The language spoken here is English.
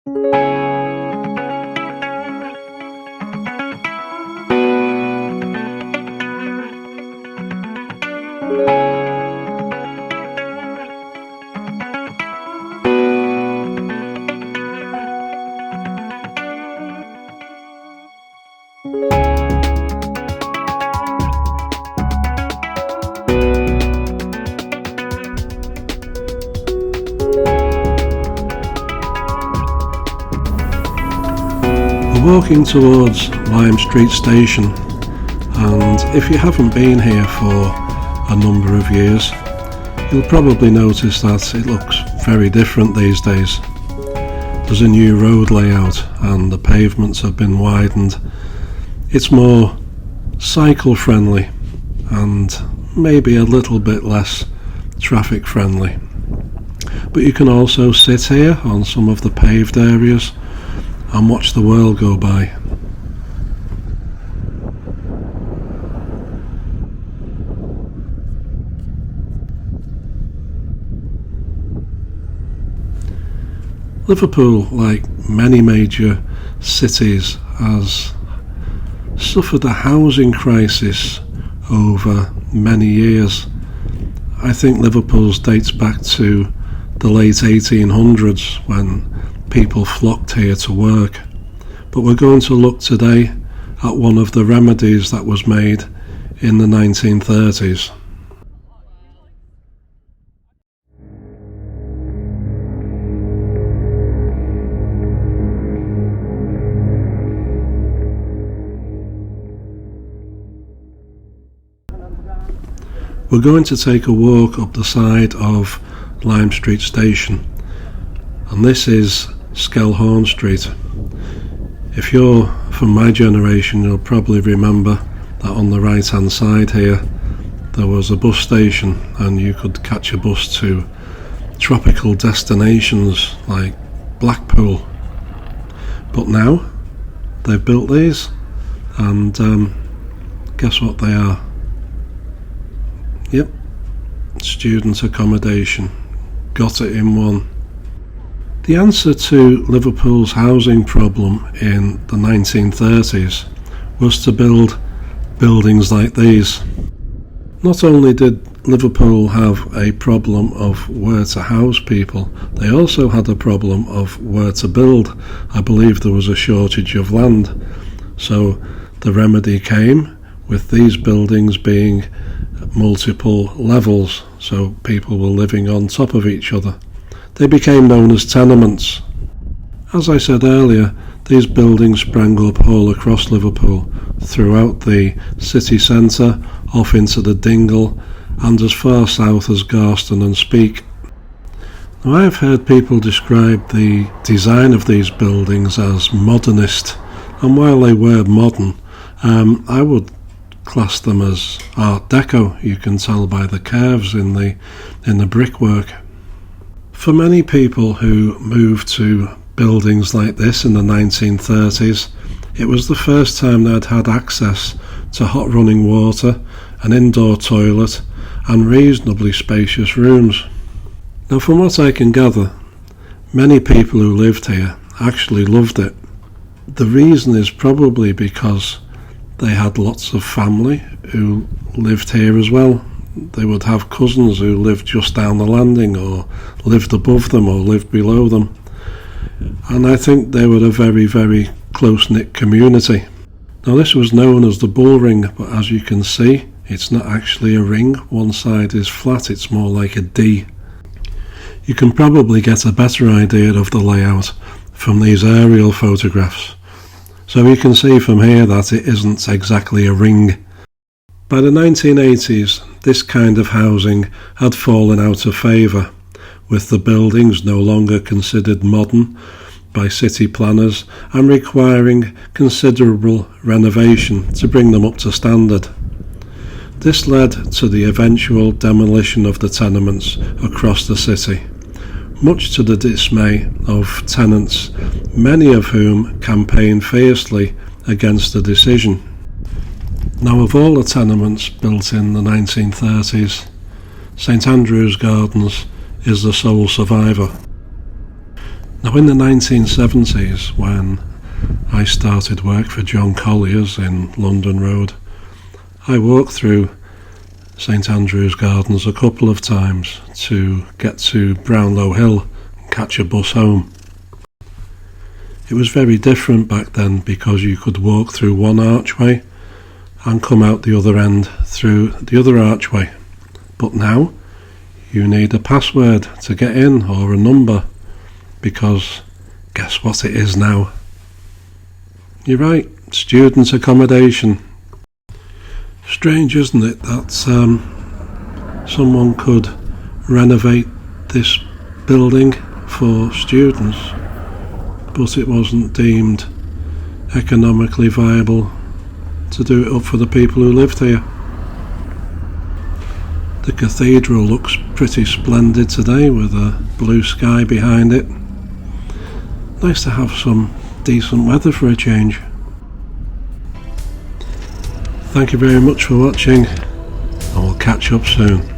We're walking towards Lime Street Station, and if you haven't been here for a number of years, you'll probably notice that it looks very different these days. There's a new road layout and the pavements have been widened. It's more cycle friendly and maybe a little bit less traffic friendly. But you can also sit here on some of the paved areas and watch the world go by. Liverpool, like many major cities, has suffered a housing crisis over many years. I think Liverpool's dates back to the late 1800s when people flocked here to work. But we're going to look today at one of the remedies that was made in the 1930s. We're going to take a walk up the side of Lime Street Station, and this is Skelhorn Street. If you're from my generation, you'll probably remember that on the right hand side here there was a bus station and you could catch a bus to tropical destinations like Blackpool. But now they've built these, and guess what they are? Yep, student accommodation. Got it in one. The answer to Liverpool's housing problem in the 1930s was to build buildings like these. Not only did Liverpool have a problem of where to house people, they also had a problem of where to build. I believe there was a shortage of land. So the remedy came with these buildings being multiple levels, so people were living on top of each other. They became known as tenements. As I said earlier, these buildings sprang up all across Liverpool, throughout the city centre, off into the Dingle, and as far south as Garston and Speke. Now, I have heard people describe the design of these buildings as modernist, and while they were modern, I would class them as Art Deco. You can tell by the curves in the brickwork. For many people who moved to buildings like this in the 1930s, it was the first time they'd had access to hot running water, an indoor toilet, and reasonably spacious rooms. Now, from what I can gather, many people who lived here actually loved it. The reason is probably because they had lots of family who lived here as well. They would have cousins who lived just down the landing, or lived above them, or lived below them. And I think they were a very, very close-knit community. Now, this was known as the Bull Ring, but as you can see, it's not actually a ring. One side is flat, it's more like a D. You can probably get a better idea of the layout from these aerial photographs. So you can see from here that it isn't exactly a ring. By the 1980s, this kind of housing had fallen out of favour, with the buildings no longer considered modern by city planners and requiring considerable renovation to bring them up to standard. This led to the eventual demolition of the tenements across the city, much to the dismay of tenants, many of whom campaigned fiercely against the decision. Now, of all the tenements built in the 1930s, St Andrew's Gardens is the sole survivor. Now in the 1970s, when I started work for John Collier's in London Road, I walked through St Andrew's Gardens a couple of times to get to Brownlow Hill and catch a bus home. It was very different back then because you could walk through one archway and come out the other end through the other archway. But now you need a password to get in, or a number, because guess what it is now? You're right, student accommodation. Strange, isn't it, that someone could renovate this building for students, but it wasn't deemed economically viable to do it up for the people who lived here. The cathedral looks pretty splendid today with a blue sky behind it. Nice to have some decent weather for a change. Thank you very much for watching, and we'll catch up soon.